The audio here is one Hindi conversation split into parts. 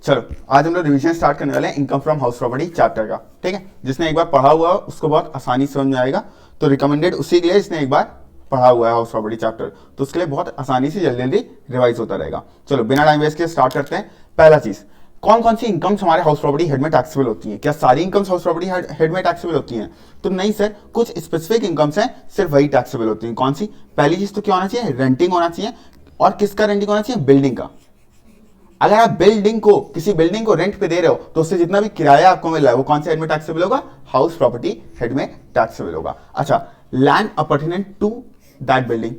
चलो आज हम लोग रिवीजन स्टार्ट करने वाले हैं income from house property chapter का। ठीक है, जिसने एक बार पढ़ा हुआ है उसको बहुत आसानी से समझ में आएगा, तो रिकमेंडेड उसी के लिए जिसने एक बार पढ़ा हुआ है हाउस प्रॉपर्टी चैप्टर, तो उसके लिए बहुत आसानी से जल्दी जल्दी रिवाइज होता रहेगा। चलो बिना टाइम वेस्ट के स्टार्ट करते हैं। पहला चीज, कौन कौन सी इनकम्स हमारे हाउस प्रॉपर्टी हेड में टैक्सेबल होती हैं? क्या सारी इनकम्स हाउस प्रॉपर्टी हेड में टैक्सेबल होती हैं? तो नहीं सर, कुछ स्पेसिफिक इनकम्स हैं सिर्फ वही टैक्सेबल होती हैं। कौन सी? पहली चीज तो क्या होना चाहिए? रेंटिंग होना चाहिए। और किसका रेंटिंग होना चाहिए? बिल्डिंग का। अगर आप किसी बिल्डिंग को रेंट पे दे रहे हो तो उससे जितना भी किराया आपको मिल रहा है वो कौन से हेड में टैक्सेबल होगा? हाउस प्रॉपर्टी हेड में टैक्सेबल होगा। अच्छा, land appurtenant to that building,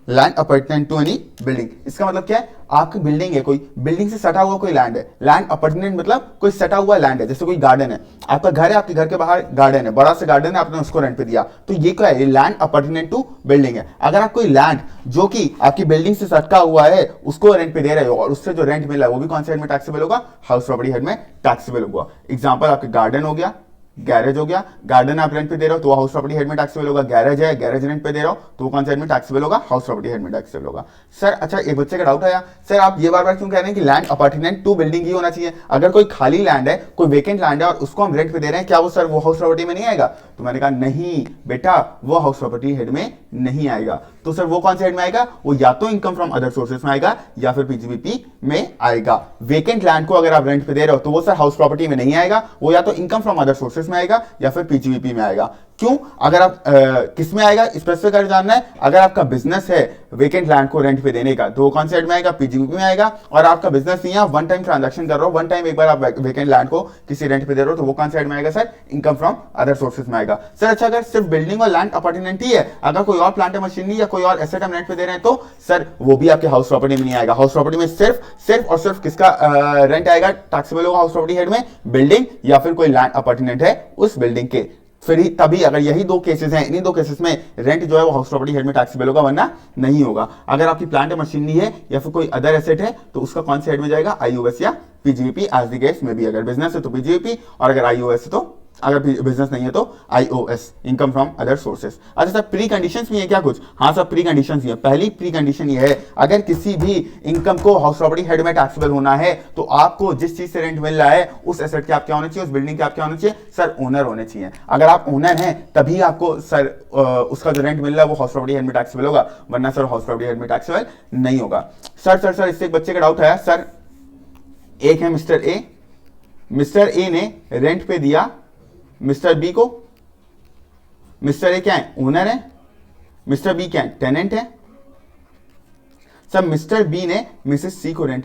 land appurtenant to any building, इसका मतलब क्या है? आपकी बिल्डिंग है, कोई बिल्डिंग से सटा हुआ कोई लैंड है। लैंड अपार्टमेंट मतलब कोई सटा हुआ लैंड है, जैसे कोई गार्डन है, आपका घर है, आपके घर के बाहर गार्डन है, बड़ा सा गार्डन है, आपने उसको रेंट पे दिया, तो ये क्या है? ये लैंड अपार्टमेंट टू बिल्डिंग है। अगर आप कोई लैंड जो कि आपकी बिल्डिंग से सटका हुआ है उसको रेंट पे दे रहे हो और उससे जो रेंट मिला है वो भी कौन से हेड में टैक्सेबल होगा? हाउस प्रॉपर्टी हेड में टैक्सेबल होगा। एग्जाम्पल, आपके गार्डन हो गया, गैरेज हो गया। गार्डन आप रेंट पे दे रहे हो तो हाउस प्रॉपर्टी हेड में टैक्सेबल होगा। गैरेज है, गैरेज रेंट पे दे रहे हो तो वो कौन सा हेड में टैक्सेबल होगा? हाउस प्रॉपर्टी हेड में टैक्सेबल होगा। सर अच्छा, एक बच्चे का डाउट आया, सर आप ये बार बार क्यों कह रहे हैं कि लैंड अपार्टमेंट टू बिल्डिंग ही होना चाहिए? अगर कोई खाली लैंड है, कोई वेकेंट लैंड है और उसको हम रेंट पे दे रहे हैं, क्या वो सर वो हाउस प्रॉपर्टी में नहीं आएगा? तो मैंने कहा नहीं बेटा, वो हाउस प्रॉपर्टी हेड में नहीं आएगा। तो सर वो कौन से हेड में आएगा? वो या तो इनकम फ्रॉम अदर सोर्सेस में आएगा या फिर पीजीबीपी में आएगा। वेकेंट लैंड को अगर आप रेंट पे दे रहे हो तो वो सर हाउस प्रॉपर्टी में नहीं आएगा, वो या तो इनकम फ्रॉम अदर सोर्सेस में आएगा या फिर पीजीबीपी में आएगा। क्यों? अगर आप किस में आएगा स्पेसिफिक कर जानना है। अगर आपका बिजनेस है वेकेंट लैंड को रेंट पे देने का तो वो कौन से हेड में आएगा? पीजीबीपी में आएगा। और आपका बिजनेस नहीं है, वन टाइम ट्रांजैक्शन कर रहे हो, वन टाइम एक बार आप वेकेंट लैंड को किसी रेंट पे दे रहे हो तो वो कौन से हेड में आएगा? Sir income from other sources में आएगा। सर अच्छा, अगर सिर्फ बिल्डिंग और लैंड अपार्टमेंट ही है, अगर कोई और प्लांट मशीनरी या कोई और एसेट हम रेंट पे दे रहे हैं तो सर वो भी आपके हाउस प्रॉपर्टी में नहीं आएगा। हाउस प्रॉपर्टी में सिर्फ और सिर्फ किसका रेंट आएगा? टैक्सेबल होगा हाउस प्रॉपर्टी हेड में? बिल्डिंग या फिर कोई लैंड अपार्टमेंट है उस बिल्डिंग के। फिर ही तभी, अगर यही दो केसेस हैं, इन्हीं दो केसेस में रेंट जो है वो हाउस प्रॉपर्टी हेड में टैक्सेबल होगा, वरना नहीं होगा। अगर आपकी प्लांट मशीनरी है या फिर कोई अदर एसेट है तो उसका कौन से हेड में जाएगा? आईओएस या पीजीबीपी एज द केस में भी। अगर बिजनेस है तो पीजीबीपी, और अगर आईओएस है तो, अगर बिजनेस नहीं है तो iOS, income from other sources. अच्छा सर, प्री कंडीशंस भी है क्या कुछ? हाँ सर, प्री कंडीशंस भी है। पहली प्री कंडीशन ये है, अगर किसी भी इनकम को हाउस प्रॉपर्टी हेड में टैक्सेबल होना है तो आपको जिस चीज से रेंट मिल रहा है उस एसेट के आप क्या होने चाहिए? उस बिल्डिंग के आप क्या होने चाहिए? सर ओनर होने चाहिए। अगर आप ओनर हैं तभी आपको सर उसका जो रेंट मिल रहा है वो हाउस प्रॉपर्टी हेड में टैक्सेबल होगा, वरना सर हाउस प्रॉपर्टी हेड में टैक्सेबल नहीं होगा। सर इससे एक बच्चे का डाउट है, सर एक है मिस्टर ए ने रेंट पे दिया मिस्टर बी को। मिस्टर ए क्या है? ओनर है। मिस्टर बी क्या है? टेनेंट है। सब मिस्टर बी ने मिसेस सी को रेंट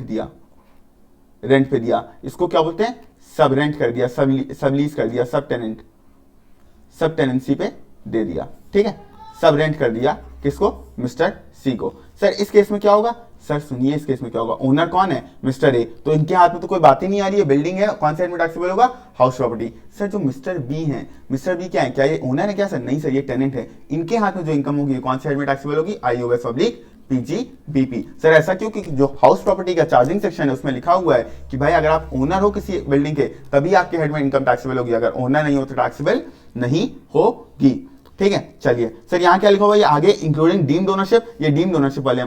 पे दिया, इसको क्या बोलते हैं? सब रेंट कर दिया, सब लीज कर दिया, सब टेनेंसी पे दे दिया। ठीक है, सब रेंट कर दिया किसको? मिस्टर सी को। सर इस केस में क्या होगा? सर सुनिए, इस केस में क्या होगा? ओनर कौन है? मिस्टर ए, तो इनके हाथ में तो कोई बात ही नहीं आ रही है, बिल्डिंग है, कौन से हेड में टैक्सेबल होगा? House property. सर जो मिस्टर बी है, मिस्टर बी क्या है? क्या ये ओनर है क्या? सर नहीं सर, ये टेनेंट है। इनके हाथ में जो इनकम होगी कौन से हेड में टैक्सेबल होगी? IOS public PGBP. सर ऐसा क्यों? क्योंकि जो हाउस प्रॉपर्टी का चार्जिंग सेक्शन है उसमें लिखा हुआ है कि भाई अगर आप ओनर हो किसी बिल्डिंग के तभी आपके हेड में इनकम टैक्सेबल होगी, अगर ओनर नहीं हो तो टैक्सेबल नहीं होगी। ठीक है, चलिए सर यहाँ क्या लिखा हुआ है आगे? Including deemed ownership. ये डीम्ड ओनरशिप वाले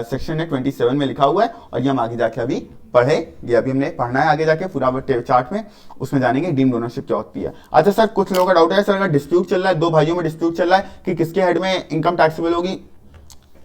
सेक्शन है 27 में लिखा हुआ है और ये हम आगे जाके अभी पढ़ेंगे। अभी हमने पढ़ना है आगे जाके पूरा चार्ट में, उसमें जानेंगे डीम्ड ओनरशिप क्या होती है। अच्छा सर, कुछ लोगों का डाउट है, सर अगर डिस्प्यूट चल रहा है, दो भाइयों में डिस्प्यूट चल रहा है कि किसके हेड में इनकम टैक्सेबल होगी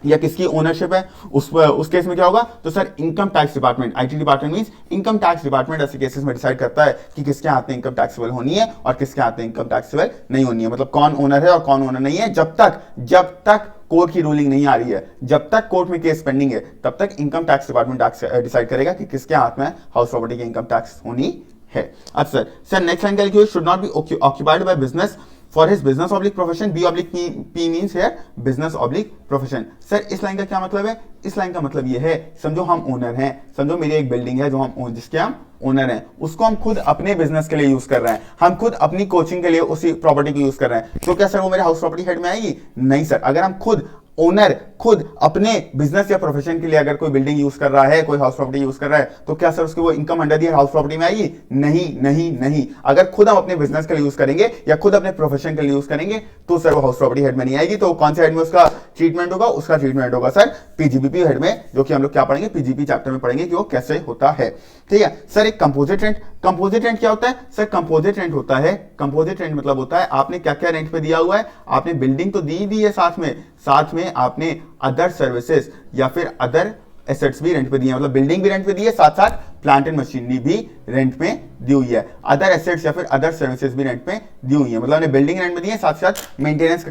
या किसकी ओनरशिप है, उस केस में क्या होगा? तो sir income tax department, IT department means income tax department ऐसे केसेस में डिसाइड करता है कि किसके हाथ में इनकम टैक्सेबल होनी है और किसके हाथ में इनकम टैक्सेबल नहीं होनी है। मतलब कौन ओनर है और कौन ओनर नहीं है। जब तक कोर्ट की रूलिंग नहीं आ रही है, जब तक कोर्ट में केस पेंडिंग है, तब तक इनकम टैक्स डिपार्टमेंट डिसाइड करेगा कि किसके हाथ में हाउस प्रॉपर्टी की इनकम टैक्स होनी है। अच्छा सर नेक्स्ट लाइन क्या लिखी हुई? Should not be occupied by business for his business oblique profession. B oblique P means है बिजनेस ऑब्लिक प्रोफेशन। सर इस लाइन का क्या मतलब है? इस लाइन का मतलब ये है, समझो हम ओनर हैं, समझो मेरी एक बिल्डिंग है जो हम जिसके हम ओनर हैं, उसको हम खुद अपने बिजनेस के लिए यूज कर रहे हैं, हम खुद अपनी कोचिंग के लिए उसी प्रॉपर्टी को यूज कर रहे हैं, तो क्या सर वो मेरे हाउस प्रॉपर्टी हेड में आएगी? नहीं सर। अगर हम खुद ओनर खुद अपने बिजनेस या प्रोफेशन के लिए अगर कोई बिल्डिंग यूज कर रहा है, कोई हाउस प्रॉपर्टी यूज कर रहा है, तो क्या सर उसकी वो income under the house property में आएगी? नहीं नहीं नहीं। अगर खुद हम अपने बिजनेस के लिए यूज करेंगे या खुद अपने प्रोफेशन के लिए यूज करेंगे तो सर वो हाउस प्रॉपर्टी हेड में नहीं आएगी। तो कौन से हेड में उसका ट्रीटमेंट होगा? उसका ट्रीटमेंट होगा सर पीजीबीपी हेड में, जो कि हम लोग क्या पढ़ेंगे? पीजीपी चैप्टर में पढ़ेंगे कि वो कैसे होता है। ठीक है सर। एक कंपोजिट रेंट, कंपोजिट रेंट क्या होता है सर? कंपोजिट रेंट होता है, कंपोजिट रेंट मतलब होता है आपने क्या क्या रेंट पे दिया हुआ है। आपने बिल्डिंग तो दी है, साथ में आपने अदर सर्विसेज या फिर अदर एसेट्स भी रेंट पे दिए, मतलब बिल्डिंग भी रेंट पे दी है, साथ साथ प्लांट एंड मशीनरी भी रेंट पे दी हुई है, अदर एसेट्स या फिर अदर सर्विसेज भी रेंट पे दी हुई है, मतलब हमने बिल्डिंग रेंट पे दी है, साथ साथ मेंटेनेंस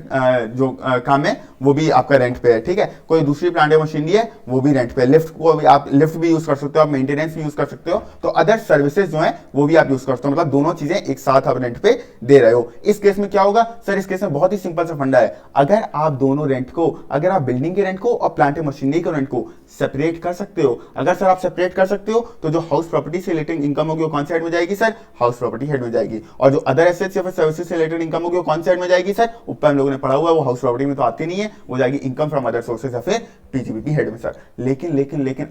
जो काम है वो भी आपका रेंट पे है। ठीक है, कोई दूसरी प्लांट एंड मशीनरी है वो भी रेंट पे, लिफ्ट को भी आप लिफ्ट भी यूज कर सकते हो, आप मेंटेनेंस भी यूज कर सकते हो, तो अदर सर्विसेज जो है वो भी आप यूज कर सकते हो, मतलब दोनों चीजें एक साथ आप रेंट पे दे रहे हो। इस केस में क्या होगा सर? इस केस में बहुत ही सिंपल सा फंडा है, अगर आप दोनों रेंट को, अगर आप बिल्डिंग के रेंट को और प्लांट एंड मशीनरी के रेंट को सेपरेट कर सकते हो, अगर सर आप सेपरेट कर सकते हो तो जो हाउस प्रॉपर्टी से रिलेटेड इनकम होगी वो कौन से हेड में जाएगी सर? हाउस प्रॉपर्टी हेड में जाएगी। और जो अदर एसेट्स या फिर सर्विसेज से रिलेटेड इनकम होगी वो कौन से हेड में जाएगी सर? ऊपर हम लोगों ने पढ़ा हुआ है, वो हाउस प्रॉपर्टी में तो आती नहीं है, वो जाएगी इनकम फ्रॉम अदर सोर्सेज या फिर पीजीबीपी हेड में सर। लेकिन लेकिन लेकिन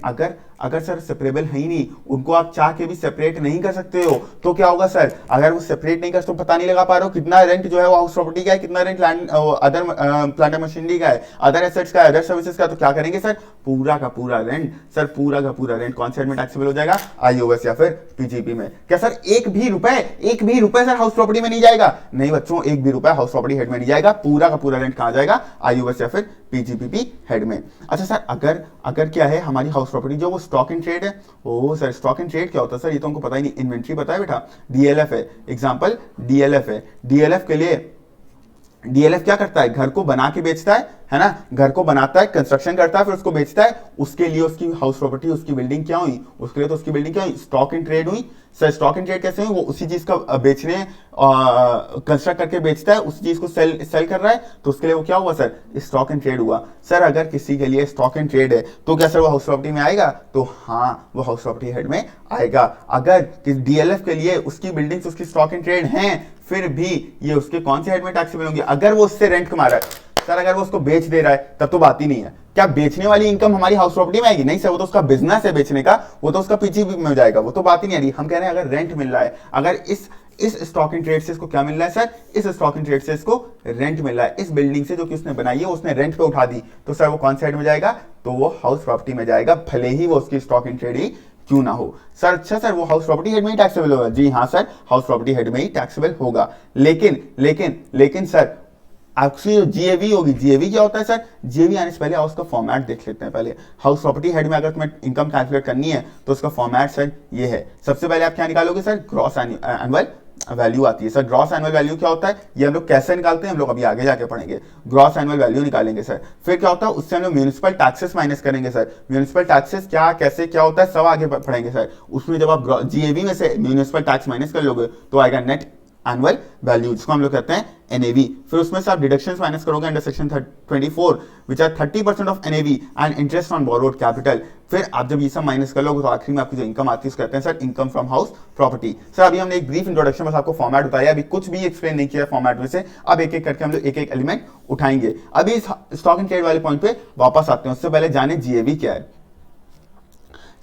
अगर सर सेपरेबल है ही नहीं, उनको आप चाह के भी सेपरेट नहीं कर सकते हो, तो क्या होगा सर? अगर वो सेपरेट नहीं कर तो पता नहीं लगा पा रहे हो कितना रेंट जो है वो हाउस प्रॉपर्टी का है, कितना rent other plant and machinery का है, अदर एसेट्स का है, अदर सर्विसेज का, तो क्या करेंगे सर? पूरा का पूरा रेंट सर, पूरा का पूरा रेंट कौन से हेड में टैक्सेबल हो जाएगा? आईओएस या फिर पीजीबी में। क्या सर एक भी रुपए सर हाउस प्रॉपर्टी में नहीं जाएगा? नहीं बच्चों, एक भी रुपए हाउस प्रॉपर्टी हेड में नहीं जाएगा, पूरा का पूरा रेंट कहां जाएगा? आईओएस या फिर पीजीबीपी हेड में। अच्छा सर, अगर क्या है हमारी हाउस प्रॉपर्टी जो वो स्टॉक इन ट्रेड है, ओ सर स्टॉक इन ट्रेड क्या होता है सर? ये तो हमको पता ही नहीं, इन्वेंट्री पता है बेटा, डीएलएफ है, एग्जांपल डीएलएफ है, डीएलएफ के लिए डीएलएफ क्या करता है? घर को बना के बेचता है ना, घर को बनाता है, कंस्ट्रक्शन करता है, फिर उसको बेचता है, उसके लिए उसकी हाउस प्रॉपर्टी, उसकी बिल्डिंग क्या हुई? उसके लिए तो उसकी बिल्डिंग क्या हुई? स्टॉक इन ट्रेड हुई सर। स्टॉक इन ट्रेड कैसे हुई? वो उसी चीज का बेचने, कंस्ट्रक्ट करके बेचता है, उसी चीज को सेल कर रहा है, तो उसके लिए वो क्या हुआ सर? स्टॉक इन ट्रेड हुआ सर। अगर किसी के लिए स्टॉक इन ट्रेड है तो क्या सर वो हाउस प्रॉपर्टी में आएगा? तो हाँ, वो हाउस प्रॉपर्टी हेड में आएगा। अगर डीएलएफ के लिए उसकी बिल्डिंग्स उसकी स्टॉक इन ट्रेड हैं, फिर भी ये उसके कौन से हेड में टैक्सेबल होंगे? अगर वो उससे रेंट कमा रहा है सर, अगर वो उसको बेच दे रहा है तब तो बात ही नहीं है। क्या बेचने वाली इनकम हमारी हाउस प्रॉपर्टी में आएगी? नहीं सर, वो तो उसका बिजनेस है बेचने का, वो तो उसका पीजीबी में जाएगा, वो तो बात ही नहीं आ रही। हम कह रहे हैं अगर रेंट मिल रहा है, अगर इस स्टॉक इन ट्रेड से इसको क्या मिल रहा है सर? इस स्टॉक इन ट्रेड से इसको रेंट मिल रहा है, इस बिल्डिंग से जो कि उसने बनाई है उसने रेंट पे उठा दी, तो सर वो कौन से हेड में जाएगा? तो वो हाउस प्रॉपर्टी में जाएगा, भले ही वो उसकी स्टॉक इन ट्रेड ही क्यों ना हो सर। अच्छा सर, वो हाउस प्रॉपर्टी हेड में ही टैक्सेबल होगा? जी हाँ सर, हाउस प्रॉपर्टी हेड में ही टैक्सेबल होगा। लेकिन सर आपकी जो जीएवी होगी, जीएवी क्या होता है सर? जीएवी आने से पहले हाउस का फॉर्मेट देख लेते हैं पहले। हाउस प्रॉपर्टी हेड में अगर तुम्हें इनकम कैलकुलेट करनी है तो उसका फॉर्मेट सर ये है। सबसे पहले आप क्या निकालोगे सर? ग्रॉस एनुअल वैल्यू आती है सर। ग्रॉस एनुअल वैल्यू क्या होता है ये हम लोग कैसे निकालते हैं हम लोग अभी आगे जाके पढ़ेंगे। ग्रॉस एनुअल वैल्यू निकालेंगे सर। फिर क्या होता है उससे हम लोग म्यूनिसिपल टैक्सेस माइनस करेंगे सर। म्यूनिसिपल टैक्सेस क्या कैसे क्या होता है सब आगे पढ़ेंगे सर। उसमें जब आप जीएवी में से म्यूनिसिपल टैक्स माइनस कर लोगे तो आएगा नेट एनुअल वैल्यू, जिसको हम लोग कहते हैं एनएवी। फिर उसमें से आप डिडक्शंस माइनस करोगे under section 24 which are 30% of NAV and interest on borrowed capital. फिर आप जब ये सब माइनस कर लोगे तो आखिरी में आपकी जो इनकम आती है उसको कहते हैं sir income from house property. Sir अभी हमने एक ब्रीफ इंट्रोडक्शन बस आपको फॉर्मेट बताया, अभी कुछ भी एक्सप्लेन नहीं किया फॉर्मेट में से। अब एक एक करके हम लोग एक एक एलिमेंट उठाएंगे। अभी इस स्टॉक एंड ट्रेड वाले पॉइंट पे वापस आते हैं, उससे पहले जाने जीएवी क्या है।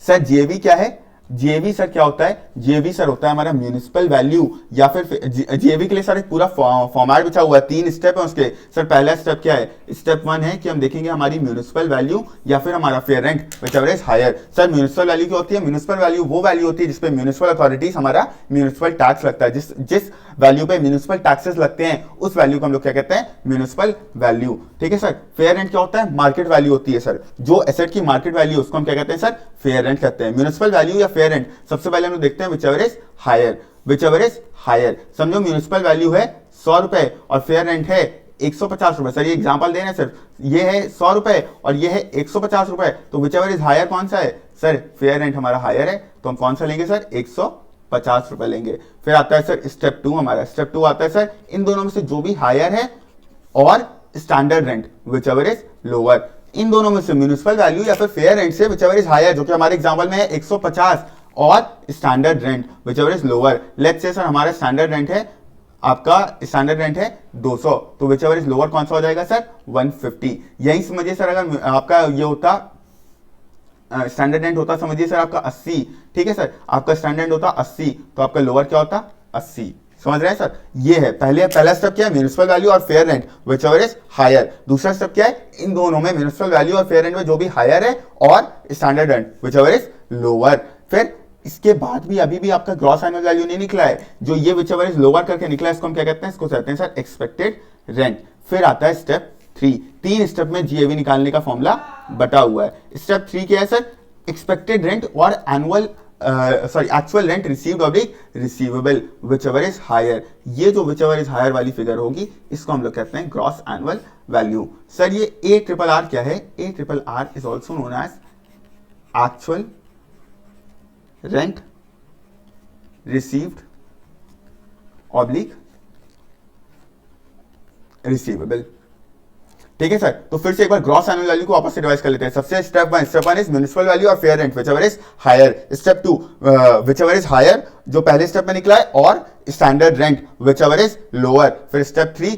सर जीएवी क्या है? जीएवी सर क्या होता है? जीएवी सर होता है हमारा म्यूनिसिपल वैल्यू, या फिर जीएवी के लिए सर एक पूरा फॉर्मेट बिछा हुआ है, 3 स्टेप है उसके। सर पहला स्टेप क्या है? स्टेप 1 है कि हम देखेंगे हमारी म्यूनिसिपल वैल्यू या फिर हमारा fair rent whichever is higher. Sir municipal value क्या होती है? म्यूनिसिपल वैल्यू वो वैल्यू होती है जिसपे म्यूनिसिपल अथॉरिटीज हमारा म्यूनिसिपल टैक्स लगता है। जिस वैल्यू पे म्यूनिसिपल टैक्सेस लगते हैं उस वैल्यू को हम लोग क्या कहते हैं? Municipal value. ठीक है सर। फेयर रेंट क्या होता है? मार्केट वैल्यू होती है सर, जो एसेट की मार्केट वैल्यू उसको हम क्या कहते हैं सर? फेयर रेंट कहते हैं। म्यूनिसिपल वैल्यू या फेयर रेंट सबसे पहले हम लोग देखते हैं whichever is higher. Whichever is higher, समझो म्यूनिसिपल वैल्यू है 100 रुपए और फेयर रेंट है 150 रुपए। सर ये एग्जांपल दे रहे हैं सर, ये है 100 रुपए और ये है 150 रुपए, तो व्हिचएवर इज हायर कौन सा है सर? फेयर रेंट हमारा हायर है, तो हम कौन सा लेंगे सर? 150 रुपए लेंगे। फिर आता है सर स्टेप 2 हमारा। स्टेप 2 आता है सर इन दोनों में से जो भी हायर है और standard rent whichever is lower. इन दोनों में से म्यूनिसिपल वैल्यू या फिर फेयर रेंट से व्हिचएवर इज हायर, जो कि हमारे एग्जांपल में है 150, और standard rent whichever is lower. Let's say sir हमारा स्टैंडर्ड रेंट है आपका स्टैंडर्ड रेंट है 200, तो विच एवर इज लोअर कौन सा हो जाएगा सर 150। यही समझिए सर अगर आपका ये होता स्टैंडर्ड रेंट होता समझिए सर आपका 80, ठीक है सर, आपका स्टैंडर्ड होता 80 तो आपका लोअर क्या होता 80। समझ रहे हैं सर, ये है पहला स्टेप क्या है म्यूनिसिपल वैल्यू और fair rent whichever is higher. दूसरा स्टेप क्या है इन दोनों में म्यूनिसिपल वैल्यू और फेयर रेंट में जो भी हायर है और standard rent whichever is lower. फिर इसके बाद भी अभी भी आपका ग्रॉस एनुअल वैल्यू नहीं निकला है, जो ये विच एवर इज लोअर करके निकला है इसको हम क्या कहते हैं, इसको कहते हैं सर एक्सपेक्टेड रेंट। फिर आता है स्टेप 3, 3 स्टेप में जीएवी निकालने का फॉर्मूला बटा हुआ है। स्टेप 3 क्या है सर, एक्सपेक्टेड रेंट और annual actual rent received oblique receivable whichever is higher. ये जो विच एवर इज हायर वाली फिगर होगी इसको हम लोग कहते हैं ग्रॉस एनुअल वैल्यू। सर ये ARRR क्या है, ARRR is also known as actual rent received oblique receivable. ठीक है सर, तो फिर से एक बार ग्रॉस एनुअल वैल्यू को वापस से डिवाइड कर लेते हैं। सबसे स्टेप 1 इज म्युनिसिपल वैल्यू और fair rent whichever is higher. Step 2 whichever is higher जो पहले स्टेप में निकला है और standard rent whichever is lower. फिर स्टेप 3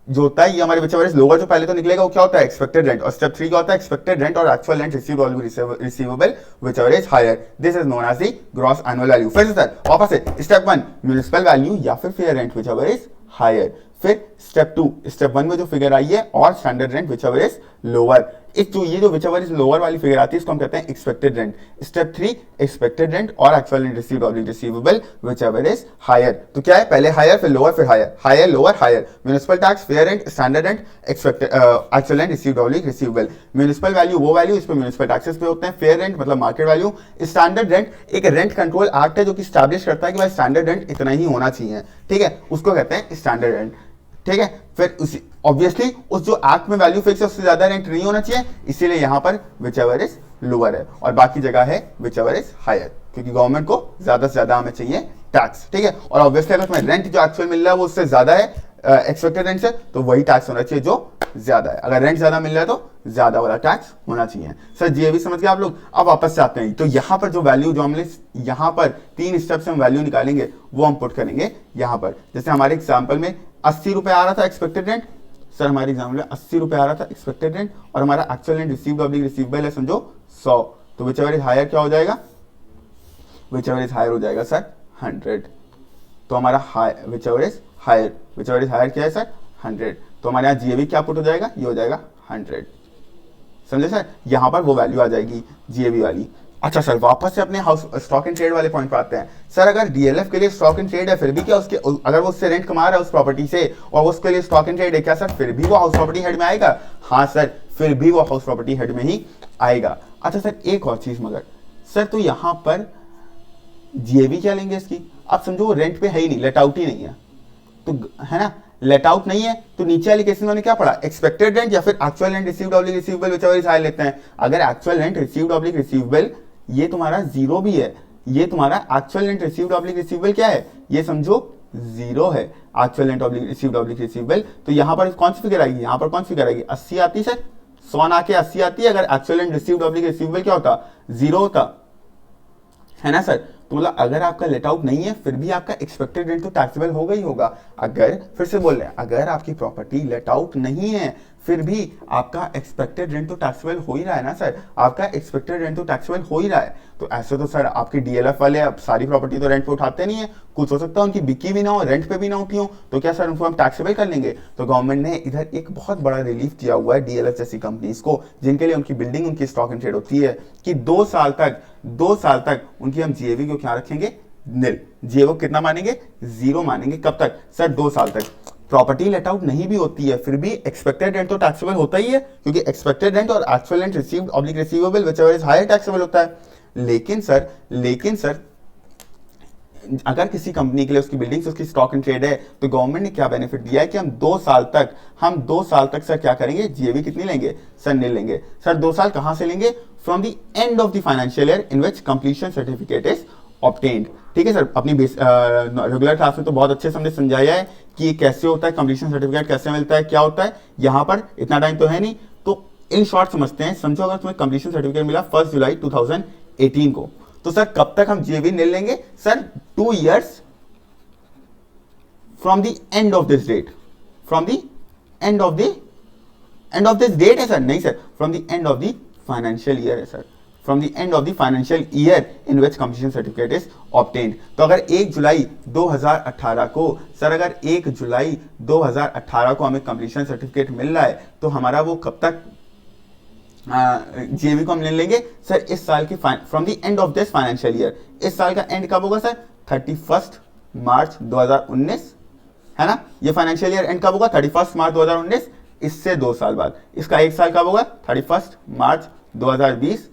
जो होता है ये हमारे विच एवर इज लोअर जो पहले तो निकलेगा वो क्या होता है एक्सपेक्टेड रेंट, और स्टेप 3 क्या होता है एक्सपेक्टेड रेंट और actual rent received oblique receivable whichever is higher. This is known as the gross annual value. फिर से सर वापस से स्टेप 1 म्युनिसिपल वैल्यू या फिर fair rent whichever is higher. फिर स्टेप 2 स्टेप 1 में जो फिगर आई है और standard rent whichever is lower. ये जो विच एवर इज लोअर वाली फिगर आती है इसको हम कहते हैं expected rent. Step 3 expected rent और actual rent received oblique receivable whichever is higher. तो क्या है पहले हायर फिर लोअर फिर higher, higher lower higher. Municipal tax, fair rent, standard rent, actual rent received oblique receivable. Municipal value वो वैल्यू इस पे म्युनिसिपल टैक्सेस पे होते हैं। फेयर रेंट मतलब मार्केट वैल्यू। स्टैंडर्ड रेंट एक रेंट कंट्रोल एक्ट है जो कि स्टैब्लिश करता है कि भाई स्टैंडर्ड रेंट इतना ही होना चाहिए, ठीक है, उसको कहते हैं स्टैंडर्ड रेंट। ठीक है, फिर उसी ऑब्वियसली उस जो एक्ट में वैल्यू फिक्स है उससे ज्यादा रेंट नहीं होना चाहिए, इसीलिए यहां पर विच एवर इज लोअर है और बाकी जगह है विच एवर इज हायर, क्योंकि गवर्नमेंट को ज्यादा से ज्यादा हमें चाहिए टैक्स। ठीक है, और ऑब्वियसली अगर तुम्हें रेंट जो एक्चुअल मिल रहा है वो उससे ज्यादा है एक्सपेक्टेड रेंट से, तो वही टैक्स होना चाहिए जो ज्यादा है। अगर रेंट ज्यादा मिल रहा है तो ज्यादा वाला टैक्स होना चाहिए। सर जीएवी समझ गए आप लोग। अब वापस से आते हैं, तो यहाँ पर जो वैल्यू जो हमने यहाँ पर 3 स्टेप से हम वैल्यू निकालेंगे वो हम पुट करेंगे यहाँ पर। जैसे हमारे एग्जाम्पल में 80 रुपए आ रहा था एक्सपेक्टेड रेंट, सर हमारे एग्जाम्पल में 80 रुपए आ रहा था एक्सपेक्टेड रेंट और हमारा actual rent received oblique receivable है समझो 100, तो विच एवर इज हायर क्या हो जाएगा, विच एवर इज हायर हो जाएगा सर 100। तो हमारा whichever is higher, whichever is higher क्या है सर 100, तो हमारे यहाँ जीएवी क्या पुट हो जाएगा, ये हो जाएगा 100। समझे सर, यहाँ पर वो वैल्यू आ जाएगी जीएवी वाली। अच्छा सर वापस से अपने हाउस स्टॉक एंड ट्रेड वाले पॉइंट पर आते हैं। सर अगर डीएलएफ के लिए स्टॉक एंड ट्रेड है फिर भी क्या उसके अगर वो उससे रेंट कमा रहा है उस प्रॉपर्टी से और उसके लिए स्टॉक एंड ट्रेड है, क्या सर फिर भी वो हाउस प्रॉपर्टी हेड में आएगा? हाँ सर, फिर भी वो हाउस प्रॉपर्टी हेड में ही आएगा। अच्छा सर एक और चीज मगर सर, तो यहाँ पर जीएवी क्या लेंगे इसकी? आप समझो वो रेंट पे है ही नहीं, लेट आउट ही नहीं है, तो है ना, लेट आउट नहीं है, तो नीचे वाली केस में उन्होंने क्या पढ़ा, एक्सपेक्टेड रेंट या फिर actual rent received oblique receivable whichever is higher लेते हैं। अगर actual rent received oblique receivable ये तुम्हारा जीरो भी है, ये तुम्हारा actual rent received oblique receivable क्या है, ये समझो जीरो है actual rent oblique received oblique receivable. तो यहाँ पर कौन सी फिगर आएगी, यहाँ पर कौन सी फिगर आएगी, 80 आती सर, 100 ना के 80 आती है। अगर actual rent received oblique receivable क्या होता, जीरो होता है ना सर। तो मतलब अगर आपका लेट आउट नहीं है फिर भी आपका एक्सपेक्टेड रेंट तो टैक्सेबल होगा ही होगा। अगर फिर से बोल रहे हैं, अगर आपकी प्रॉपर्टी लेट आउट नहीं है फिर भी आपका एक्सपेक्टेड रेंट तो टैक्सेबल हो ही रहा है ना सर, आपका एक्सपेक्टेड रेंट तो टैक्सेबल हो ही रहा है। तो ऐसे तो सर आपके डीएलएफ वाले अब सारी प्रॉपर्टी तो रेंट पे उठाते नहीं है, कुछ हो सकता है उनकी बिकी भी ना हो, रेंट पे भी ना उठी हो, तो क्या सर उनको हम टैक्सेबल कर लेंगे? तो गवर्नमेंट ने इधर एक बहुत बड़ा रिलीफ दिया हुआ है डीएलएफ जैसी कंपनीज को, जिनके लिए उनकी बिल्डिंग उनकी स्टॉक एंड ट्रेड होती है, कि 2 साल तक उनकी हम जीएवी को क्या रखेंगे, निल। जीएवी कितना मानेंगे, जीरो मानेंगे। कब तक सर, 2 साल तक। प्रॉपर्टी लेट आउट नहीं भी होती है फिर भी एक्सपेक्टेड रेंट तो टैक्सेबल होता ही है, क्योंकि एक्सपेक्टेड रेंट और actual rent received oblique receivable whichever is higher taxable होता है। लेकिन सर अगर किसी कंपनी के लिए उसकी बिल्डिंग्स उसकी स्टॉक एंड ट्रेड है तो गवर्नमेंट ने क्या बेनिफिट दिया है कि हम 2 साल तक सर क्या करेंगे, जीएवी कितनी लेंगे सर, निल लेंगे। सर 2 साल कहां से लेंगे, from the end of the financial year in which completion certificate is obtained. ठीक है सर, अपनी रेगुलर क्लास में तो बहुत अच्छे से हमने समझाया है कि कैसे होता है कंप्लीशन सर्टिफिकेट, कैसे मिलता है, क्या होता है। यहाँ पर इतना टाइम तो है नहीं, तो इन शॉर्ट समझते हैं। समझो अगर तुम्हें कंप्लीशन सर्टिफिकेट मिला 1 जुलाई 2018 को, तो सर कब तक हम जीएवी निल लेंगे sir, 2 years from the end of this date, from the end of this date है सर, नहीं sir, from the end of the financial year है sir, from the end of the financial year in which completion certificate is obtained. तो अगर 1 जुलाई 2018 को सर, अगर 1 जुलाई 2018 को हमें कंप्लीशन सर्टिफिकेट मिल रहा है, तो हमारा वो कब तक जीएवी को हम ले लेंगे सर, इस साल की from the end of this financial year. इस साल का एंड कब होगा सर? 31 मार्च 2019 है ना। ये फाइनेंशियल ईयर एंड कब होगा? 31 मार्च 2019। इससे 2 साल बाद इसका 1 साल कब होगा? 31 मार्च 2020।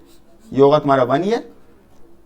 ये होगा तुम्हारा 1 ईयर।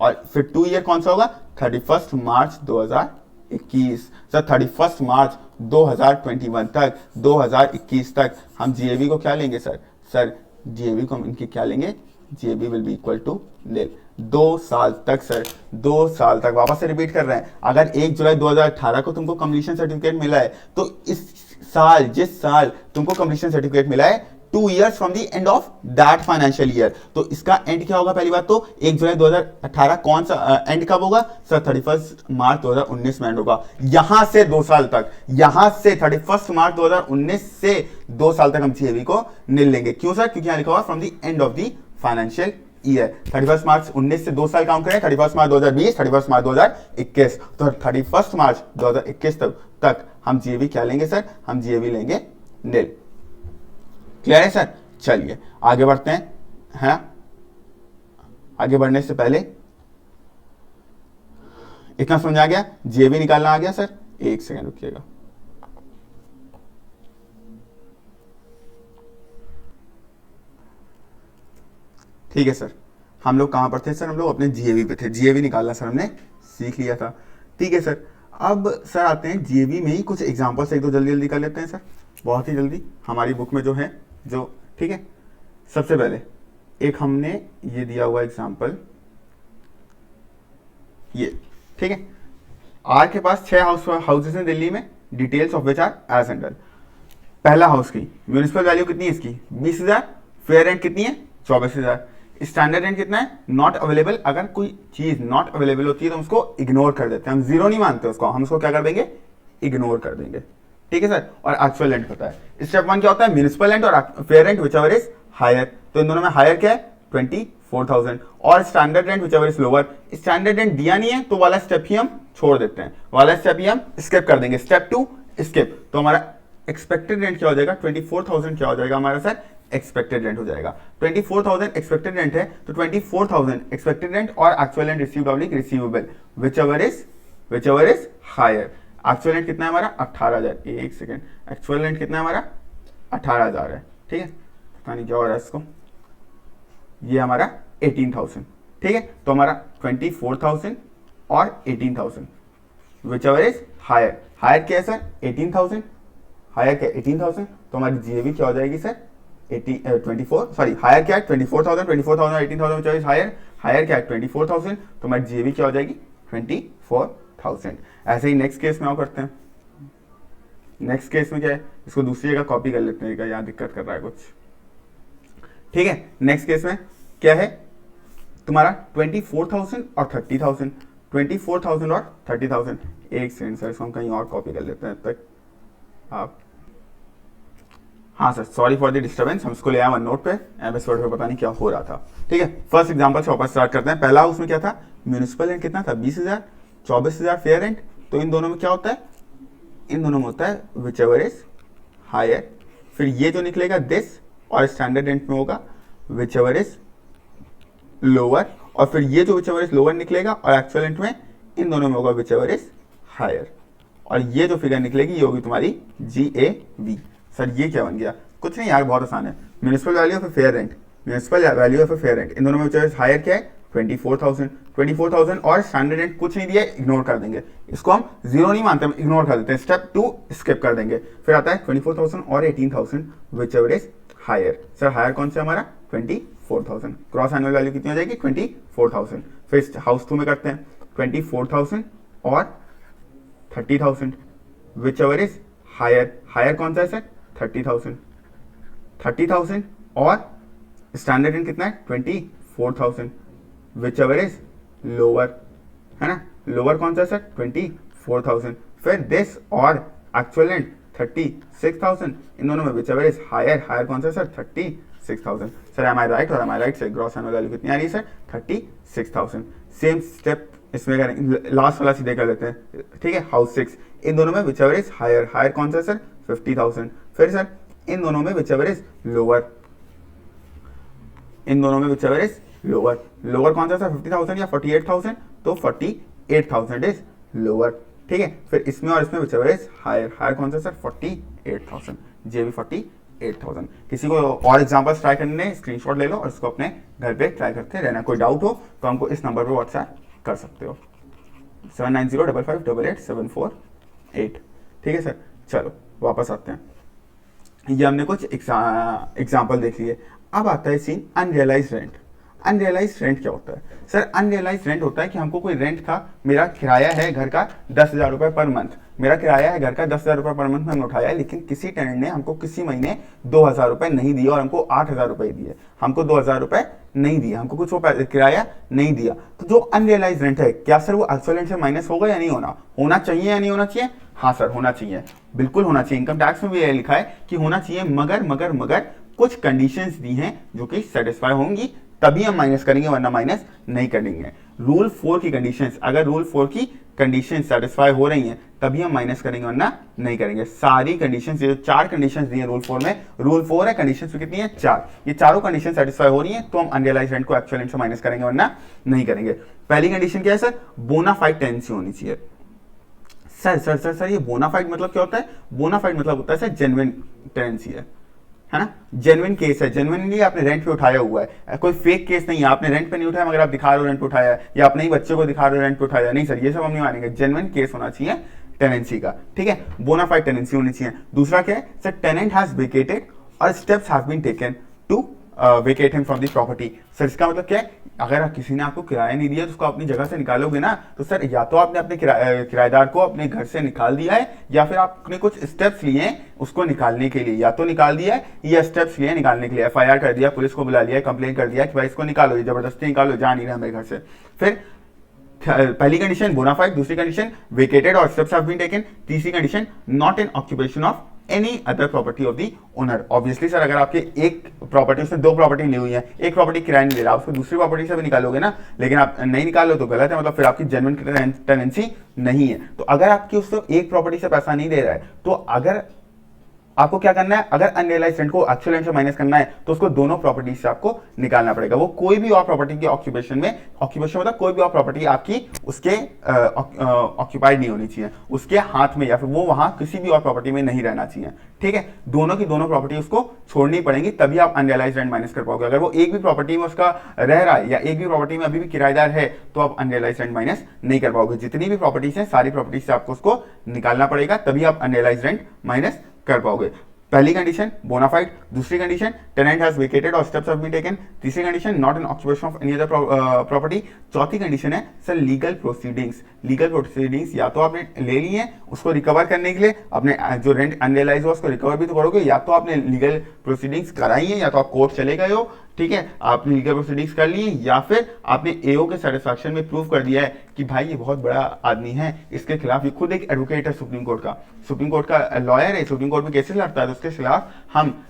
और फिर 2 ईयर कौन सा होगा? 31 मार्च 2021। सर 31 मार्च 2021 तक, 2021 तक हम जीएवी को क्या लेंगे सर? सर जीएवी को हम इनके क्या लेंगे? GAV will be equal to nil. 2 साल तक सर, 2 साल तक। वापस से रिपीट कर रहे हैं, अगर 1 जुलाई 2018 को तुमको कंप्लीशन सर्टिफिकेट मिला है, तो इस साल, जिस साल तुमको कंप्लीशन सर्टिफिकेट मिला है, 2 years from the end of that financial year, तो इसका एंड क्या होगा? पहली बात तो 1 जुलाई 2018 कौन सा एंड कब होगा सर? 31 मार्च 2019 में एंड होगा। यहां से 2 साल तक, यहां से 31 मार्च 2019 से 2 साल तक हम जीएवी को निल लेंगे। क्यों सर? क्योंकि यहां लिखा हुआ from the end of the financial year. 31 मार्च 19 से 2 साल काउंट करें, 31 मार्च 2020, 31 मार्च 2021, तो 31 मार्च 2021 तक हम जीएवी क्या लेंगे सर? हम जीएवी लेंगे निल। क्लियर है सर? चलिए आगे बढ़ते हैं। आगे बढ़ने से पहले इतना समझ आ गया? जीएवी निकालना आ गया सर? 1 सेकंड रुकिएगा। ठीक है सर, हम लोग कहां पर थे सर? हम लोग अपने जीएवी पे थे। जीएवी निकालना सर हमने सीख लिया था। ठीक है सर, अब सर आते हैं जीएवी में ही कुछ एग्जांपल्स 1-2 जल्दी जल्दी कर लेते हैं सर, बहुत ही जल्दी। हमारी बुक में जो है, जो ठीक है, सबसे पहले एक हमने ये दिया हुआ एग्जांपल, ये ठीक है। आर के पास 6 हाउसेस हैं दिल्ली में, details of which are as under. पहला हाउस की म्यूनिसिपल वैल्यू कितनी है इसकी? 20,000। फेयर रेंट कितनी है? 24,000। स्टैंडर्ड रेंट कितना है? Not available. अगर कोई चीज नॉट अवेलेबल होती है तो हम उसको इग्नोर कर देते हैं, हम जीरो नहीं मानते उसको, हम उसको क्या कर देंगे? इग्नोर कर देंगे। ठीक है सर। और एक्चुअल रेंट होता है। स्टेप 1 क्या होता है? म्यूनिसिपल रेंट और fair rent whichever is higher. तो इन दोनों में हायर क्या है? 24,000। और standard rent whichever is lower. Standard rent दिया नहीं है तो वाला स्टेप ही हम छोड़ देते हैं, वाला स्टेप ही हम स्किप कर देंगे। Step 2 skip. तो हमारा एक्सपेक्टेड रेंट क्या हो जाएगा? 24,000 क्या हो जाएगा हमारा सर? एक्सपेक्टेड रेंट हो जाएगा। 24,000 एक्सपेक्टेड रेंट है, तो 24,000 एक्सपेक्टेड रेंट और actual rent received oblique receivable whichever is higher. Actual rent कितना है हमारा? 18,000। एक सेकेंड, एक्चुअल रेंट कितना है हमारा? 18,000 है। ठीक है, पता नहीं क्या हो रहा है इसको। ये हमारा 18,000। ठीक है, तो हमारा 24,000 और 18,000 whichever is higher. Higher क्या है सर? 18,000। हायर क्या? 18,000। तो हमारी जीएवी क्या हो जाएगी सर? 24, सॉरी हायर क्या है? 24,000, 24,000 और 18,000 विच इज हायर। हायर क्या है? 24,000। तो हमारी जीएवी क्या हो जाएगी? 24,000। ऐसे ही नेक्स्ट केस में और करते हैं। नेक्स्ट केस में क्या है? इसको दूसरी जगह कॉपी कर लेते हैं, यहाँ दिक्कत कर रहा है कुछ। ठीक है, नेक्स्ट केस में क्या है तुम्हारा? 24,000 और 30,000। 24,000 और 30,000। एक सेकंड सर, इसको हम कहीं और कॉपी कर लेते हैं तक आप। हाँ sir, sorry for the disturbance, हम इसको ले आए वन नोट पे, एमएस वर्ड पे पता नहीं क्या हो रहा था। ठीक है, फर्स्ट एग्जांपल से वापस स्टार्ट करते हैं। पहला हाउस में क्या था? म्यूनिसिपल रेंट कितना था? 20,000। 24,000 फेयर रेंट। तो इन दोनों में क्या होता है? इन दोनों में होता है विच एवर इज हायर। फिर ये जो निकलेगा दिस, और स्टैंडर्ड रेंट में होगा विच एवर इज लोअर। और फिर ये जो विच एवर इज लोअर निकलेगा और एक्चुअल रेंट में, इन दोनों में होगा विच एवर इज हायर। और ये जो फिगर निकलेगी ये होगी तुम्हारी GAV। सर ये क्या बन गया? कुछ नहीं यार, बहुत आसान है। Municipal value of fair rent, municipal value of fair rent, इन दोनों में विच एवर इज हायर क्या है? 24,000। 24,000 और स्टैंडर्ड रेंट कुछ नहीं दिया, इग्नोर कर देंगे इसको, हम जीरो नहीं मानते, हम इग्नोर कर देते हैं। स्टेप 2 स्किप कर देंगे। फिर आता है 24,000 और 18,000 whichever is higher. Sir higher कौन सा हमारा? 24,000। क्रॉस एनुअल वैल्यू कितनी हो जाएगी? 24,000। फिर हाउस 2 में करते हैं 24,000 और 30,000 whichever is higher. Higher कौन सा है सर? 30,000। 30,000 और स्टैंडर्ड रेंट कितना है? 24,000 विच एवर इज लोअर, है ना। लोअर कौन सा है सर? 24,000। फिर दिस और एक्चुअल रेंट 36,000, इन दोनों में विचएवर इज हायर, हायर कौन सा सर 36,000। सर एम आई राइट, और एम आई राइट से ग्रॉस एनुअल वैल्यू कितनी आ रही है सर 36,000। सेम स्टेप इसमें करेंगे, लास्ट वाला सीधे कर लेते हैं, ठीक है। हाउस 6, इन दोनों में विचएवर इज हायर, हायर कौन सा सर 50,000। फिर सर इन दोनों में विचएवर इज लोअर, इन दोनों में विचएवर इज लोअर, लोअर कौन सा सर 50,000 या 48,000, तो 48,000 इज लोअर, ठीक है। फिर इसमें और इसमें विचएवर इज हायर, हायर कौन सा सर 48,000, जे भी 48,000। किसी को और एग्जांपल्स ट्राई करने, स्क्रीनशॉट ले लो और इसको अपने घर पे ट्राई करते रहना। कोई डाउट हो तो हमको इस नंबर पे व्हाट्सएप कर सकते हो 7905588748, ठीक है सर। चलो वापस आते हैं, ये हमने कुछ एग्जाम्पल देख लिए। अब आता है scene unrealise rent. Unrealise rent क्या होता है सर? अनरियलाइज रेंट होता है कि हमको कोई रेंट था, मेरा किराया है घर का 10,000 रुपये पर मंथ, मेरा किराया है घर का 10,000 रुपये पर मंथ में हमने उठाया है, लेकिन किसी टेनेंट ने हमको किसी महीने 2,000 रुपये नहीं दिए और हमको 8,000 रुपये दिए, हमको 2,000 रुपये नहीं दिए, हमको कुछ वो किराया नहीं दिया। तो जो अनरियलाइज रेंट है, क्या सर वो एक्चुअल रेंट से माइनस होगा या नहीं होना चाहिए या नहीं होना चाहिए? हाँ सर होना चाहिए, बिल्कुल होना चाहिए। इनकम टैक्स में भी यह लिखा है कि होना चाहिए, मगर मगर मगर कुछ कंडीशंस दी हैं जो कि सेटिस्फाई होंगी तभी हम माइनस करेंगे, वरना माइनस नहीं करेंगे। रूल 4 की कंडीशंस, अगर रूल 4 की कंडीशन सेटिस्फाई हो रही हैं तभी हम माइनस करेंगे, वरना नहीं करेंगे। सारी कंडीशंस, जो 4 कंडीशंस दी हैं रूल 4 में, रूल 4 है, कंडीशंस कितनी है 4, ये चारों कंडीशन सेटिस्फाई हो रही हैं तो हम अनरियलाइज रेंट को एक्चुअल रेंट से माइनस करेंगे, वरना नहीं करेंगे। पहली कंडीशन क्या है सर? बोनाफाइड टेनेंसी होनी चाहिए। सर सर सर सर ये बोनाफाइड मतलब क्या होता है? बोनाफाइड मतलब होता है सर जेन्युइन टेनेंसी है ना, जेन्युइन केस है, जेन्युइनली आपने रेंट पे उठाया हुआ है, कोई फेक केस नहीं है, आपने रेंट पे नहीं उठाया मगर आप दिखा रहे हो रेंट पे उठाया है, या अपने ही बच्चे को दिखा रहे हो रेंट पे उठाया, नहीं सर ये सब हम नहीं मानेंगे, जेन्युइन केस होना चाहिए टेनेंसी का, ठीक है। बोनाफाइड टेनेंसी होनी चाहिए। दूसरा क्या है सर? टेनेंट हैज वेकेटेड और steps have been taken to vacate him from the property. Sir इसका मतलब क्या है? अगर किसी ने आपको किराया नहीं दिया तो उसको अपनी जगह से निकालोगे ना, तो सर या तो आपने अपने किराएदार को अपने घर से निकाल दिया है, या फिर आपने कुछ स्टेप्स लिए हैं उसको निकालने के लिए, या तो निकाल दिया है या स्टेप्स लिए निकालने के लिए, एफआईआर कर दिया, पुलिस को बुला लिया, कंप्लेन कर दिया कि भाई इसको निकालो, ये जबरदस्ती निकालो, जा नहीं रहा मेरे घर से। फिर पहली कंडीशन बोनाफाइड, दूसरी कंडीशन वेकेटेड और स्टेप्स हैव बीन टेकन, तीसरी condition not in occupation of any other property of the owner. Obviously sir अगर आपके एक प्रॉपर्टी, उसने 2 प्रॉपर्टी ली हुई है, एक प्रॉपर्टी किराया नहीं ले रहा, उसको दूसरी प्रॉपर्टी से भी निकालोगे ना, लेकिन आप नहीं निकालो तो गलत है, मतलब फिर आपकी जेन्युइन टेनेंसी नहीं है। तो अगर आपकी उसको एक प्रॉपर्टी से पैसा नहीं दे रहा है, तो अगर आपको क्या करना है, अगर अनरियलाइज्ड रेंट को एक्चुअल रेंट से माइनस करना है तो उसको दोनों प्रॉपर्टी से आपको निकालना पड़ेगा। वो कोई भी और प्रॉपर्टी की ऑक्यूपेशन में, ऑक्यूपेशन मतलब कोई भी और प्रॉपर्टी आपकी उसके ऑक्यूपाइड नहीं होनी चाहिए, उसके हाथ में, या फिर वो वहां किसी भी और प्रॉपर्टी में नहीं रहना चाहिए, ठीक है। दोनों की दोनों प्रॉपर्टी उसको छोड़नी पड़ेगी, तभी आप अनरियलाइज्ड रेंट माइनस कर पाओगे। अगर वो एक भी प्रॉपर्टी में उसका रह रहा है या एक भी प्रॉपर्टी में अभी भी किराएदार है तो आप अनरियलाइज्ड रेंट माइनस नहीं कर पाओगे। जितनी भी प्रॉपर्टीज हैं सारी प्रॉपर्टीज से आपको उसको निकालना पड़ेगा, तभी आप अनरियलाइज्ड रेंट माइनस कर पाओगे। पहली कंडीशन बोनाफाइड, दूसरी कंडीशन टेनेंट हैज वेकेटेड और स्टेप्स हैव बीन टेकन, तीसरी condition not in occupation of any other property, चौथी कंडीशन है sir legal proceedings. Legal proceedings या तो आपने ले लिए हैं उसको रिकवर करने के लिए, आपने जो रेंट अनरियलाइज हुआ उसको रिकवर भी तो करोगे, या तो आपने लीगल प्रोसीडिंग्स कराई है, या तो आप कोर्ट चले गए हो, ठीक है, आपने लीगल प्रोसीडिंग्स कर ली, या फिर आपने एओ के सेटिस्फैक्शन में प्रूव कर दिया है कि भाई ये बहुत बड़ा आदमी है, इसके खिलाफ, ये खुद एक एडवोकेट है सुप्रीम कोर्ट का लॉयर है, सुप्रीम कोर्ट में केसेस लड़ता है, तो उसके खिलाफ हम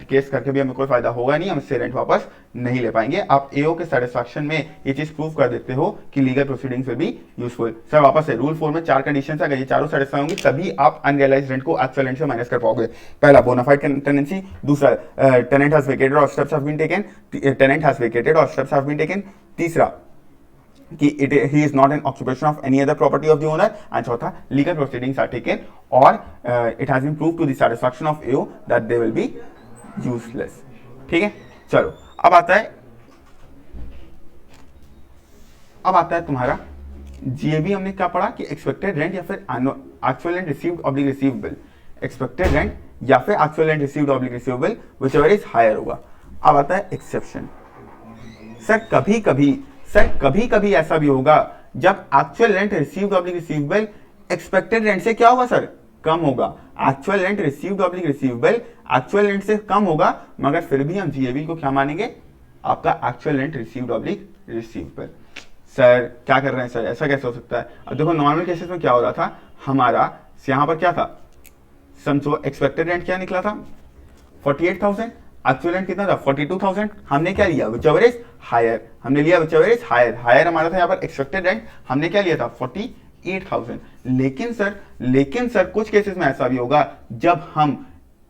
केस करके भी हमें कोई फायदा होगा नहीं, हम इससे रेंट वापस नहीं ले पाएंगे। आप एओ के सेटिस्फैक्शन में ये चीज प्रूव कर देते हो कि legal proceedings will be useful. Sir वापस है, रूल 4 में 4 कंडीशंस है, अगर ये चारों सेटिस्फाई होंगी तभी आप अनरियलाइज्ड रेंट को एक्चुअल रेंट से माइनस कर पाओगे। पहला बोनाफाइड टेनेंसी, दूसरा टेनेंट हैज वेकेटेड और steps have been taken, tenant has vacated और स्टेप्स हैव बीन टेकन, तीसरा कि he is not in occupation of any other property of the owner, and चौथा legal proceedings are taken or it has been proved to the satisfaction of AO that they will be useless। ठीक है, चलो अब आता है तुम्हारा जीएबी। हमने क्या पढ़ा कि एक्सपेक्टेड रेंट या फिर actual rent received oblique receivable, expected rent या फिर actual rent received oblique receivable whichever is higher होगा। अब आता है एक्सेप्शन। सर कभी कभी ऐसा भी होगा जब actual rent received oblique receivable expected rent से क्या होगा सर? कम होगा। Actual rent received oblique receivable actual rent से कम होगा, मगर फिर भी हम जीएबी को क्या मानेंगे? आपका actual rent received oblique receivable. Sir क्या कर रहे हैं सर, ऐसा कैसे हो सकता है? अब देखो नॉर्मल केसेस में क्या हो रहा था, हमारा यहाँ पर क्या था, समझो एक्सपेक्टेड रेंट क्या निकला था 48,000, एक्चुअल रेंट कितना था 42,000। हमने क्या लिया, विच एवर इज हायर, हमने लिया whichever is higher, higher हमारा था यहाँ पर एक्सपेक्टेड रेंट, हमने क्या लिया था 48,000। लेकिन सर कुछ केसेस में ऐसा भी होगा जब हम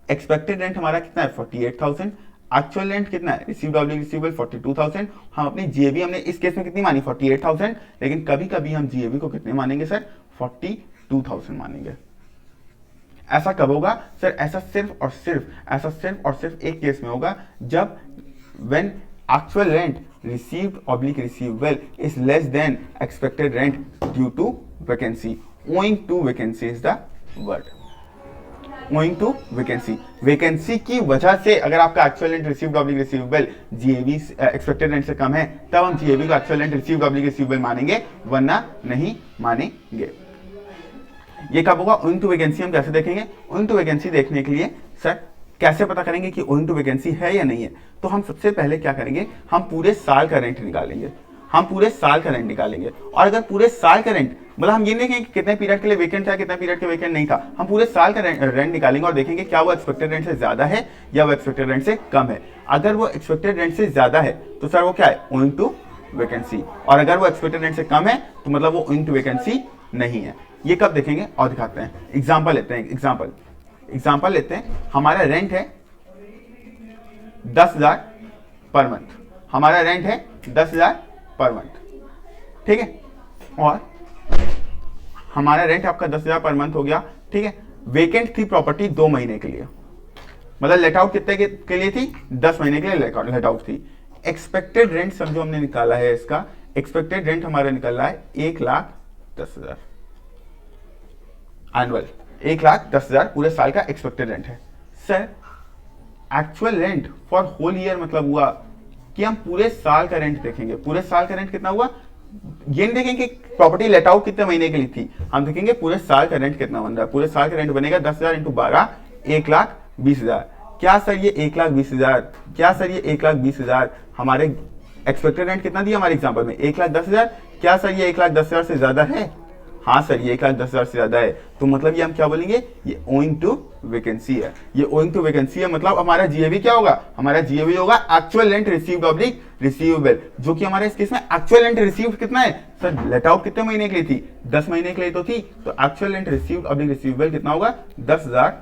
एक्सपेक्टेड रेंट हमारा कितना है 48,000, एक्चुअल रेंट कितना है रिसीव्ड ऑब्लिक रिसीवेबल 42,000, हम अपनी जीएबी हमने इस केस में कितनी मानी 48,000, लेकिन कभी कभी हम जीएबी को कितने मानेंगे सर 42,000 मानेंगे। ऐसा कब होगा सर, ऐसा सिर्फ और सिर्फ एक केस में होगा, जब when actual rent received oblique receivable is less than expected rent due to vacancy, owing to vacancy is the word, owing to vacancy, vacancy की वजह से अगर आपका actual rent received oblique receivable GAV expected rent से कम है, तब हम जीएबी को actual rent received oblique receivable मानेंगे, वरना नहीं मानेंगे। ये कब होगा, ओइंग टू वैकेंसी हम कैसे देखेंगे, ओइंग टू वैकेंसी देखने के लिए सर कैसे पता करेंगे कि ओइंग टू वैकेंसी है या नहीं है, तो हम सबसे पहले क्या करेंगे, हम पूरे साल का रेंट निकालेंगे, और अगर पूरे साल का रेंट, मतलब हम ये नहीं देखेंगे कितने पीरियड के लिए वेकेंट था, कितने पीरियड के वेकेंट नहीं था, हम पूरे साल का रेंट निकालेंगे और देखेंगे क्या वो एक्सपेक्टेड रेंट से ज्यादा है या वो एक्सपेक्टेड रेंट से कम है। अगर वो एक्सपेक्टेड रेंट से ज्यादा है तो सर वो क्या है, ओइंग टू वैकेंसी, और अगर वो एक्सपेक्टेड रेंट से कम है तो मतलब वो ओइंग टू वैकेंसी नहीं है। ये कब देखेंगे और दिखाते हैं, एग्जाम्पल लेते हैं, हमारा रेंट है 10,000 पर मंथ, हमारा रेंट है 10,000 पर मंथ, ठीक है, और हमारा रेंट आपका 10,000 पर मंथ हो गया, ठीक है। वेकेंट थी प्रॉपर्टी 2 महीने के लिए, मतलब लेट आउट कितने के लिए थी, 10 महीने के लिए लेट आउट थी। एक्सपेक्टेड रेंट समझो हमने निकाला है, इसका एक्सपेक्टेड रेंट हमारा निकल रहा है 1,10,000 एनुअल, 1,10,000 पूरे साल का एक्सपेक्टेड रेंट है। Sir actual rent for whole year मतलब हुआ कि हम पूरे साल का रेंट देखेंगे, पूरे साल का रेंट कितना हुआ, ये नहीं देखेंगे प्रॉपर्टी लेट आउट कितने महीने के लिए थी, हम देखेंगे पूरे साल का रेंट कितना बन रहा है। पूरे साल का रेंट बनेगा 10,000 इंटू 12, 1,20,000। क्या सर ये 1,20,000, क्या सर ये 1,20,000 हमारे एक्सपेक्टेड रेंट कितना दिया हमारे एग्जाम्पल में 1,10,000, क्या सर ये 1,10,000 से ज्यादा है, हाँ सर ये 1,10,000 से ज्यादा है, तो मतलब ये हम क्या बोलेंगे, ये ओइंग टू वैकेंसी है, ये ओइंग टू वैकेंसी है। मतलब हमारा जीएवी क्या होगा, हमारा जीएवी होगा actual rent received oblique receivable, जो कि हमारे इस केस में एक्चुअल रेंट रिसीव्ड कितना है सर, लेट आउट कितने महीने के लिए थी, 10 महीने के लिए तो थी, तो actual rent received oblique receivable कितना होगा 10,000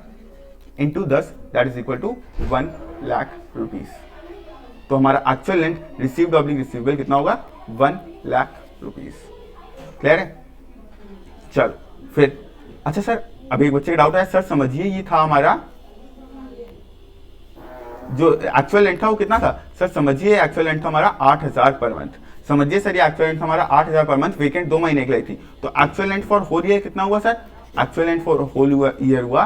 into 10 that is equal to 1,00,000 rupees. तो हमारा actual rent received oblique receivable कितना होगा 1,00,000 रुपीज। क्लियर है, चलो फिर अच्छा सर अब एक बच्चे का डाउट है, सर समझिए ये था हमारा जो एक्चुअल रेंट था वो कितना था, सर समझिए एक्चुअल रेंट था हमारा 8,000 पर मंथ, समझिए सर ये एक्चुअल रेंट था हमारा 8,000 पर मंथ, वेकेंट 2 महीने के लिए थी, तो actual rent for whole year कितना हुआ sir, actual rent for whole year हुआ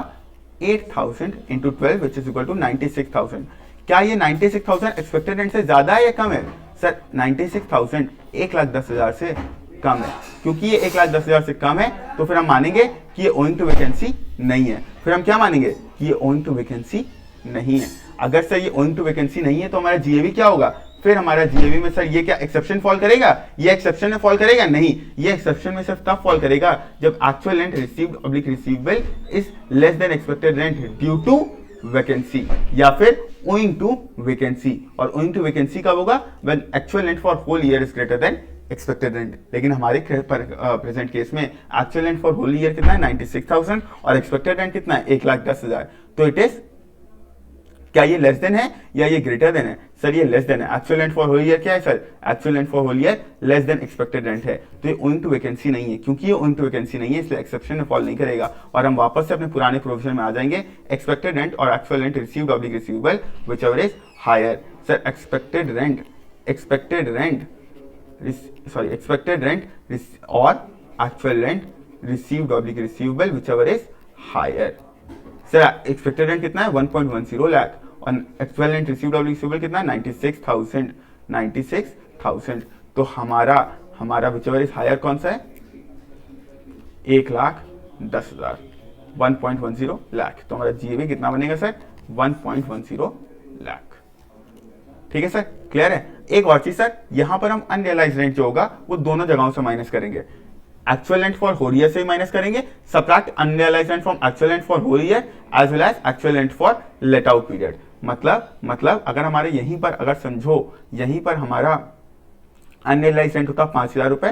8,000 into 12 which is equal to 96,000। क्या ये 96,000 एक्सपेक्टेड रेंट से ज्यादा है या कम है, सर 96,000 1,10,000 से कम है, क्योंकि ये 1,10,000 से कम है तो फिर हम मानेंगे कि ये ओइंग टू वैकेंसी नहीं है। फिर हम क्या मानेंगे कि ये ओइंग टू वैकेंसी नहीं है। अगर सर ये ओइंग टू वैकेंसी नहीं है तो हमारा जीएवी क्या होगा, फिर हमारा जीएवी में सर ये क्या एक्सेप्शन फॉल करेगा, ये एक्सेप्शन में फॉल करेगा नहीं, ये एक्सेप्शन में सिर्फ तब फॉल करेगा जब actual rent received oblique receivable is less than expected rent due to vacancy या फिर ओइंग टू वैकेंसी। और ओइंग टू वैकेंसी कब होगा, when actual rent for whole year is greater than expected rent. लेकिन हमारे प्रेजेंट केस में actual rent for whole year कितना है 96,000 और एक्सपेक्टेड रेंट कितना है 1,10,000, तो इट इज क्या ये लेस देन है या ये ग्रेटर देन है, सर ये लेस देन है। Actual rent for whole year क्या है sir, actual rent for whole year less than expected rent है, तो ये ओइंग टू वैकेंसी नहीं है। क्योंकि ये ओइंग टू वैकेंसी नहीं है इसलिए एक्सेप्शन में फॉल नहीं करेगा और हम वापस से अपने पुराने प्रोविजन में आ जाएंगे, एक्सपेक्टेड रेंट और actual rent received oblique receivable whichever is higher. Sir expected rent और actual rent received oblique receivable whichever is higher. Sir expected rent कितना है 1.10 लाख और actual rent received oblique receivable कितना है 96,000। तो हमारा व्हिचएवर इज हायर कौन सा है 1,10,000 1.10 लाख, तो हमारा जीएवी कितना बनेगा सर 1.10 लाख। ठीक है सर, क्लियर है। एक और चीज सर, यहां पर हम अनरियलाइज रेंट जो होगा वो दोनों जगहों से माइनस करेंगे। Actual rent for whole year से भी माइनस करेंगे, subtract unrealised rent from actual rent for whole year as well as actual rent for let out period. मतलब अगर हमारे यहीं पर अगर समझो यहीं पर हमारा अनरियलाइज्ड रेंट होता 5,000 रुपए,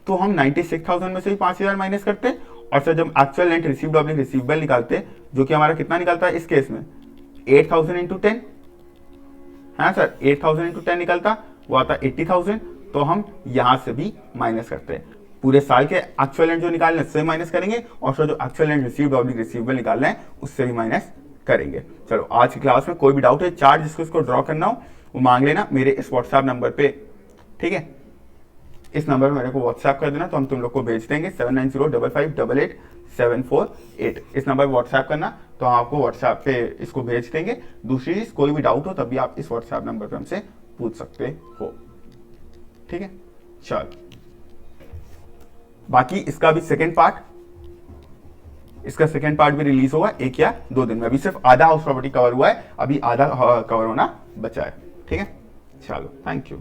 तो हम 96,000 में से भी 5,000 माइनस करते, और सर जब actual rent received oblique receivable निकालते, जो कि हमारा कितना निकलता है इस केस में 8,000 इंटू 10, हाँ सर 8,000 इंटू 10 निकलता, वो आता 80,000, तो हम यहां से भी माइनस करते हैं। पूरे साल के एक्चुअल रेंट जो निकालने हैं उससे माइनस करेंगे, और सर जो actual rent received oblique receivable निकालना है उससे भी माइनस करेंगे। चलो आज की क्लास में कोई भी डाउट है, चार्ट जिसको इसको ड्रॉ करना हो वो मांग लेना मेरे इस व्हाट्सएप नंबर पे, ठीक है। इस नंबर पर मेरे को व्हाट्सएप कर देना, तो हम तुम लोग को भेज देंगे 7905588748। इस नंबर पर व्हाट्सएप करना, तो हम आपको व्हाट्सएप पे इसको भेज देंगे। दूसरी चीज, कोई भी डाउट हो तब भी आप इस व्हाट्सएप नंबर पर हमसे पूछ सकते हो, ठीक है। चल बाकी इसका भी सेकेंड पार्ट भी रिलीज होगा 1 या 2 दिन में। अभी सिर्फ आधा हाउस प्रॉपर्टी कवर हुआ है, अभी आधा कवर होना बचा है, ठीक है। चलो थैंक यू।